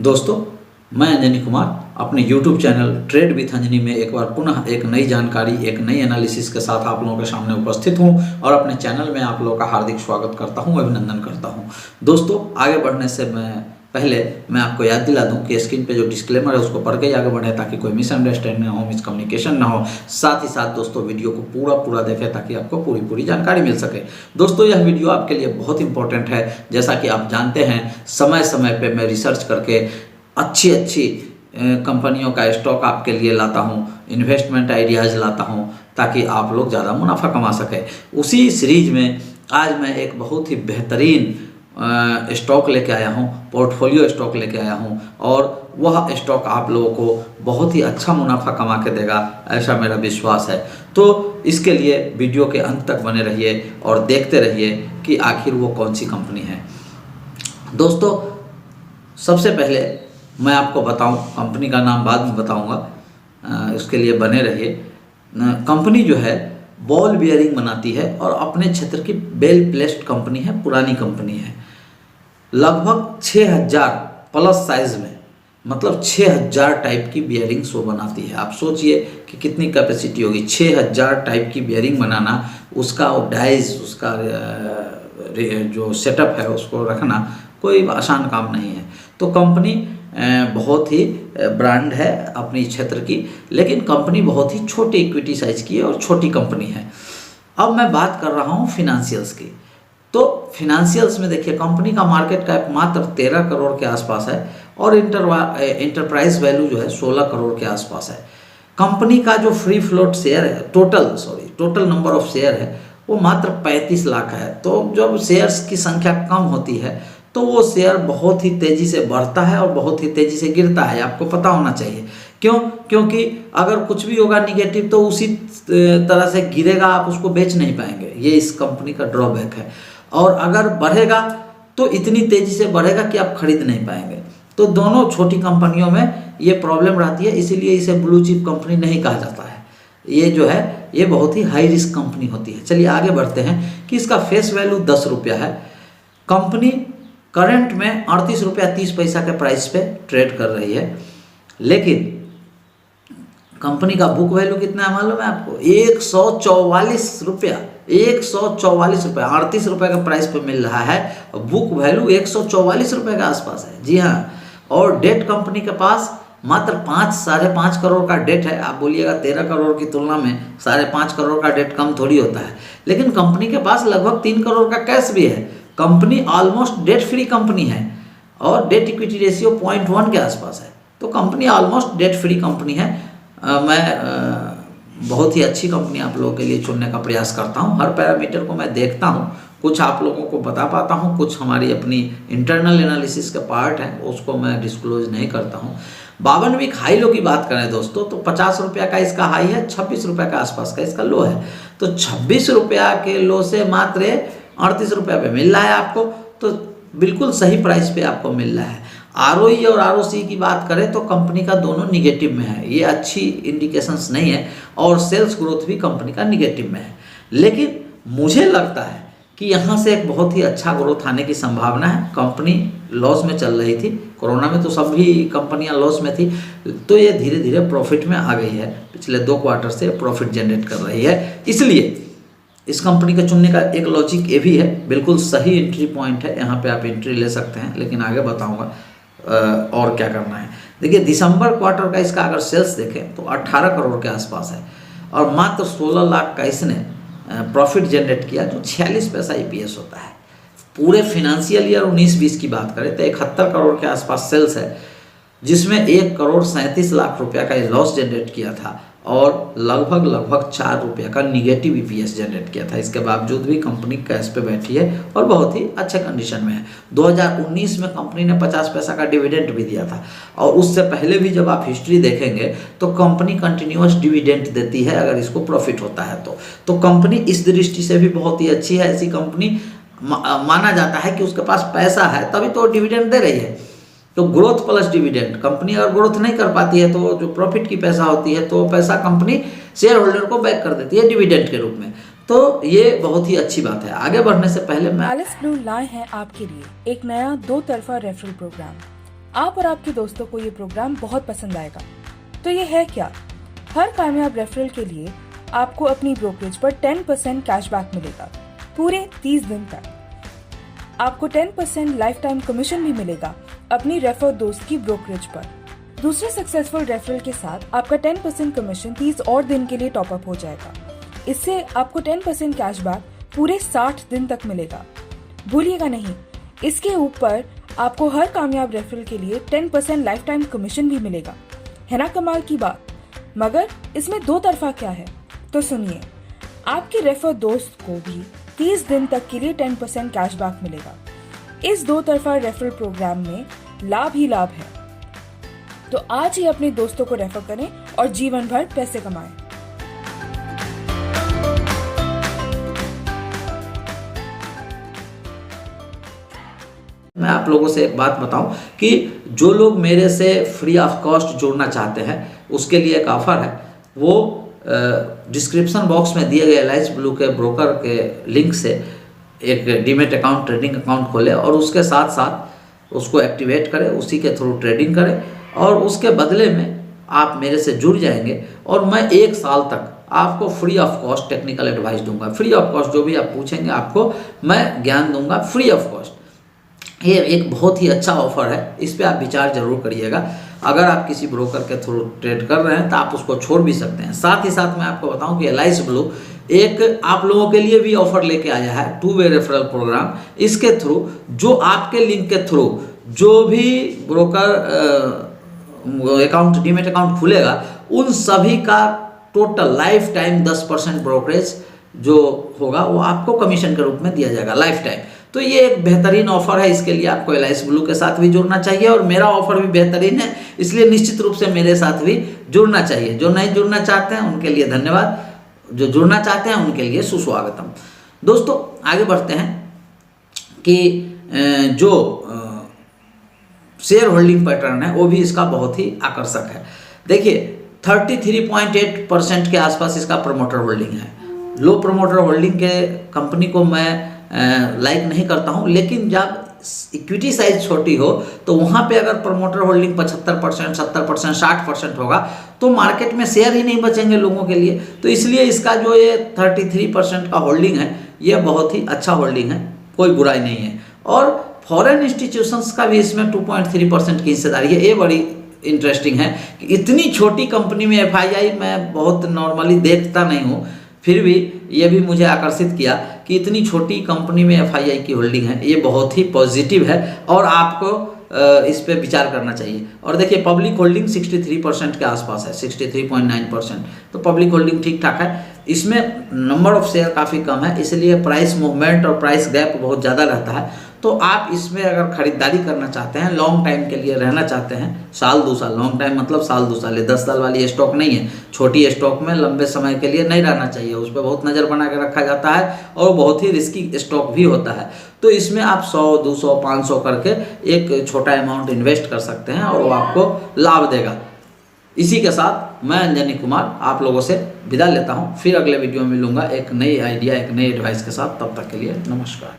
दोस्तों, मैं अंजनी कुमार अपने YouTube channel trade with Anjani में एक बार पुनः एक नई जानकारी, एक नई एनालिसिस के साथ आप लोगों के सामने उपस्थित हूं और अपने चैनल में आप लोगों का हार्दिक स्वागत करता हूं, अभिनंदन करता हूं। दोस्तों, आगे बढ़ने से पहले मैं आपको याद दिला दूं कि स्क्रीन पे जो डिस्क्लेमर है उसको पढ़ के ही आगे बढ़े ताकि कोई मिसअंडरस्टैंडिंग ना हो, मिसकम्युनिकेशन ना हो। साथ ही साथ दोस्तों वीडियो को पूरा देखें ताकि आपको पूरी जानकारी मिल सके। दोस्तों, यह वीडियो आपके लिए बहुत इंपॉर्टेंट है। जैसा कि आप जानते हैं, समय समय पर मैं रिसर्च करके अच्छी कंपनियों का स्टॉक आपके लिए लाता हूं, इन्वेस्टमेंट आइडियाज़ लाता हूं ताकि आप लोग ज़्यादा मुनाफा कमा सकें। उसी सीरीज में आज मैं एक बहुत ही बेहतरीन स्टॉक लेके आया हूं, पोर्टफोलियो स्टॉक लेके आया हूं और वह स्टॉक आप लोगों को बहुत ही अच्छा मुनाफा कमा के देगा, ऐसा मेरा विश्वास है। तो इसके लिए वीडियो के अंत तक बने रहिए और देखते रहिए कि आखिर वो कौन सी कंपनी है। दोस्तों, सबसे पहले मैं आपको बताऊं, कंपनी का नाम बाद में बताऊंगा, इसके लिए बने रहिए। कंपनी जो है बॉल बियरिंग बनाती है और अपने क्षेत्र की वेल प्लेस्ड कंपनी है, पुरानी कंपनी है। लगभग 6000 प्लस साइज में, मतलब 6000 टाइप की बियरिंग्स वो बनाती है। आप सोचिए कि कितनी कैपेसिटी होगी। 6000 टाइप की बियरिंग बनाना, उसका डाइज, उसका जो सेटअप है उसको रखना कोई आसान काम नहीं है। तो कंपनी बहुत ही ब्रांड है अपनी क्षेत्र की, लेकिन कंपनी बहुत ही छोटी इक्विटी साइज की है और छोटी कंपनी है। अब मैं बात कर रहा हूँ फिनेंशियल्स की। तो फिनेंशियल्स में देखिए, कंपनी का मार्केट कैप मात्र 13 करोड़ के आसपास है और इंटरप्राइज वैल्यू जो है 16 करोड़ के आसपास है। कंपनी का जो फ्री फ्लोट शेयर है, टोटल नंबर ऑफ शेयर है वो मात्र 35 लाख है। तो जब शेयर्स की संख्या कम होती है तो वो शेयर बहुत ही तेज़ी से बढ़ता है और बहुत ही तेज़ी से गिरता है, आपको पता होना चाहिए। क्यों? क्योंकि अगर कुछ भी होगा निगेटिव तो उसी तरह से गिरेगा, आप उसको बेच नहीं पाएंगे। ये इस कंपनी का ड्रॉबैक है। और अगर बढ़ेगा तो इतनी तेज़ी से बढ़ेगा कि आप खरीद नहीं पाएंगे। तो दोनों छोटी कंपनियों में ये प्रॉब्लम रहती है, इसीलिए इसे ब्लू चिप कंपनी नहीं कहा जाता है। ये जो है ये बहुत ही हाई रिस्क कंपनी होती है। चलिए आगे बढ़ते हैं कि इसका फेस वैल्यू 10 रुपया है। कंपनी करंट में 38 रुपया 30 पैसा के प्राइस पे ट्रेड कर रही है, लेकिन कंपनी का बुक वैल्यू कितना है मालूम है आपको? 144 रुपया। 144 रुपया, 38 रुपये का प्राइस पे मिल रहा है। बुक वैल्यू 144 रुपये के आसपास है। जी हाँ। और डेट कंपनी के पास मात्र 5-5.5 करोड़ का डेट है। आप बोलिएगा 13 करोड़ की तुलना में 5.5 करोड़ का डेट कम थोड़ी होता है, लेकिन कंपनी के पास लगभग 3 करोड़ का कैश भी है। Company almost debt free company है और डेट इक्विटी रेशियो 0.1 के आसपास है। तो company almost debt free company है। मैं बहुत ही अच्छी कंपनी आप लोगों के लिए चुनने का प्रयास करता हूं। हर पैरामीटर को मैं देखता हूं, कुछ आप लोगों को बता पाता हूं, कुछ हमारी अपनी इंटरनल एनालिसिस का पार्ट है, उसको मैं डिस्क्लोज नहीं करता हूं। 52 वीक हाई लो की बात करें दोस्तों तो 50 रुपया का इसका हाई है, 26 रुपया के आसपास का इसका लो है। तो 26 रुपया के लो से मात्र 38 रुपये पे मिल रहा है आपको, तो बिल्कुल सही प्राइस पे आपको मिल रहा है। आरओई और आरओसी की बात करें तो कंपनी का दोनों निगेटिव में है, ये अच्छी इंडिकेशंस नहीं है। और सेल्स ग्रोथ भी कंपनी का निगेटिव में है, लेकिन मुझे लगता है कि यहाँ से एक बहुत ही अच्छा ग्रोथ आने की संभावना है। कंपनी लॉस में चल रही थी, कोरोना में तो सभी कंपनियाँ लॉस में थी, तो ये धीरे धीरे प्रॉफिट में आ गई है। पिछले 2 क्वार्टर से प्रॉफिट जनरेट कर रही है, इसलिए इस कंपनी का चुनने का एक लॉजिक ये भी है। बिल्कुल सही एंट्री पॉइंट है, यहाँ पे आप एंट्री ले सकते हैं, लेकिन आगे बताऊंगा और क्या करना है। देखिए, दिसंबर क्वार्टर का इसका अगर सेल्स देखें तो 18 करोड़ के आसपास है और मात्र 16 लाख का इसने प्रॉफिट जनरेट किया, जो 46 पैसा EPS होता है। पूरे फिनेंशियल ईयर 19-20 की बात करें तो 71 करोड़ के आसपास सेल्स है, जिसमें 1 करोड़ 37 लाख रुपया का लॉस जनरेट किया था और लगभग 4 रुपये का निगेटिव EPS जनरेट किया था। इसके बावजूद भी कंपनी कैश पे बैठी है और बहुत ही अच्छे कंडीशन में है। 2019 में कंपनी ने 50 पैसा का डिविडेंड भी दिया था और उससे पहले भी जब आप हिस्ट्री देखेंगे तो कंपनी कंटिन्यूअस डिविडेंड देती है अगर इसको प्रॉफिट होता है तो कंपनी इस दृष्टि से भी बहुत ही अच्छी है। ऐसी कंपनी माना जाता है कि उसके पास पैसा है तभी तो डिविडेंड दे रही है। तो ग्रोथ प्लस डिविडेंड, कंपनी अगर ग्रोथ नहीं कर पाती है तो जो प्रॉफिट की पैसा होती है तो पैसा कंपनी शेयर होल्डर को बैक कर देती है डिविडेंड के रूप में। तो ये बहुत ही अच्छी बात है। आगे बढ़ने से पहले मैं पैलेस ब्लू लाए हैं आपके लिए एक नया 2 तरफा रेफरल प्रोग्राम। आप और आपके दोस्तों को ये प्रोग्राम बहुत पसंद आएगा। तो ये है क्या? हर कामयाब रेफरल के लिए आपको अपनी ब्रोकरेज पर 10% कैशबैक मिलेगा पूरे 30 दिन तक। आपको 10% लाइफ टाइम कमीशन भी मिलेगा अपनी रेफर दोस्त की ब्रोकरेज पर। दूसरे सक्सेसफुल रेफरल के साथ आपका 10% कमीशन 30 और दिन के लिए टॉप अप हो जाएगा। इससे आपको 10% कैशबैक पूरे 60 दिन तक मिलेगा। भूलिएगा नहीं, इसके ऊपर आपको हर कामयाब रेफरल के लिए 10% लाइफ टाइम कमीशन भी मिलेगा। है ना कमाल की बात? मगर इसमें दो तरफा क्या है, तो सुनिए। आपके रेफर दोस्त को भी 30 दिन तक के लिए 10% कैशबैक मिलेगा। इस दो तरफा रेफरल प्रोग्राम में लाभ ही लाभ है। तो आज ही अपने दोस्तों को रेफर करें और जीवन भर पैसे कमाएं। मैं आप लोगों से एक बात बताऊं कि जो लोग मेरे से फ्री ऑफ कॉस्ट जुड़ना चाहते हैं उसके लिए एक ऑफर है। वो डिस्क्रिप्शन बॉक्स में दिए गए एलाइस ब्लू के ब्रोकर के लिंक से एक डीमेट अकाउंट, ट्रेडिंग अकाउंट खोले और उसके साथ साथ उसको एक्टिवेट करें, उसी के थ्रू ट्रेडिंग करें और उसके बदले में आप मेरे से जुड़ जाएंगे और मैं 1 साल तक आपको free of cost technical advice दूंगा। फ्री ऑफ कॉस्ट जो भी आप पूछेंगे आपको मैं ज्ञान दूंगा फ्री ऑफ कॉस्ट। ये एक बहुत ही अच्छा ऑफर है, इस पे आप विचार जरूर करिएगा। अगर आप किसी ब्रोकर के थ्रू ट्रेड कर रहे हैं तो आप उसको छोड़ भी सकते हैं। साथ ही साथ मैं आपको बताऊं कि एलाइस ब्लू एक आप लोगों के लिए भी ऑफर लेके आया है, 2 वे रेफरल प्रोग्राम। इसके थ्रू जो आपके लिंक के थ्रू जो भी ब्रोकर अकाउंट, डीमेट अकाउंट खुलेगा, उन सभी का टोटल लाइफ टाइम 10% ब्रोकरेज जो होगा वो आपको कमीशन के रूप में दिया जाएगा लाइफ टाइम। तो ये एक बेहतरीन ऑफर है, इसके लिए आपको एलाइस ब्लू के साथ भी जुड़ना चाहिए और मेरा ऑफर भी बेहतरीन है, इसलिए निश्चित रूप से मेरे साथ भी जुड़ना चाहिए। जो नहीं जुड़ना चाहते हैं उनके लिए धन्यवाद, जो जुड़ना चाहते हैं उनके लिए सुस्वागतम। दोस्तों आगे बढ़ते हैं कि जो शेयर होल्डिंग पैटर्न है वो भी इसका बहुत ही आकर्षक है। देखिए 33.8% के आसपास इसका प्रमोटर होल्डिंग है। लो प्रमोटर होल्डिंग के कंपनी को मैं लाइक नहीं करता हूं, लेकिन जब इक्विटी साइज छोटी हो तो वहां पे अगर प्रमोटर होल्डिंग 75%, 70%, 60% होगा तो मार्केट में शेयर ही नहीं बचेंगे लोगों के लिए। तो इसलिए इसका जो ये 33% का होल्डिंग है ये बहुत ही अच्छा होल्डिंग है, कोई बुराई नहीं है। और फॉरेन इंस्टीट्यूशंस का भी इसमें 2.3% की हिस्सेदारी है। ये बड़ी इंटरेस्टिंग है कि इतनी छोटी कंपनी में FII मैं बहुत नॉर्मली देखता नहीं हूँ, फिर भी ये भी मुझे आकर्षित किया कि इतनी छोटी कंपनी में FII की होल्डिंग है। ये बहुत ही पॉजिटिव है और आपको इस पे विचार करना चाहिए। और देखिए पब्लिक होल्डिंग 63% के आसपास है, 63.9%, तो पब्लिक होल्डिंग ठीक ठाक है। इसमें नंबर ऑफ शेयर काफ़ी कम है, इसलिए प्राइस मूवमेंट और प्राइस गैप बहुत ज़्यादा रहता है। तो आप इसमें अगर खरीदारी करना चाहते हैं, लॉन्ग टाइम के लिए रहना चाहते हैं, साल 2 साल, लॉन्ग टाइम मतलब साल 2 साल, 10 साल वाली स्टॉक नहीं है। छोटी स्टॉक में लंबे समय के लिए नहीं रहना चाहिए, उस पर बहुत नज़र बना के रखा जाता है और बहुत ही रिस्की स्टॉक भी होता है। तो इसमें आप 100, 200, 500 करके एक छोटा अमाउंट इन्वेस्ट कर सकते हैं और वो आपको लाभ देगा। इसी के साथ मैं अंजनी कुमार आप लोगों से विदा लेता हूँ। फिर अगले वीडियो में मिलूंगा एक नई आइडिया, एक नई एडवाइस के साथ। तब तक के लिए नमस्कार।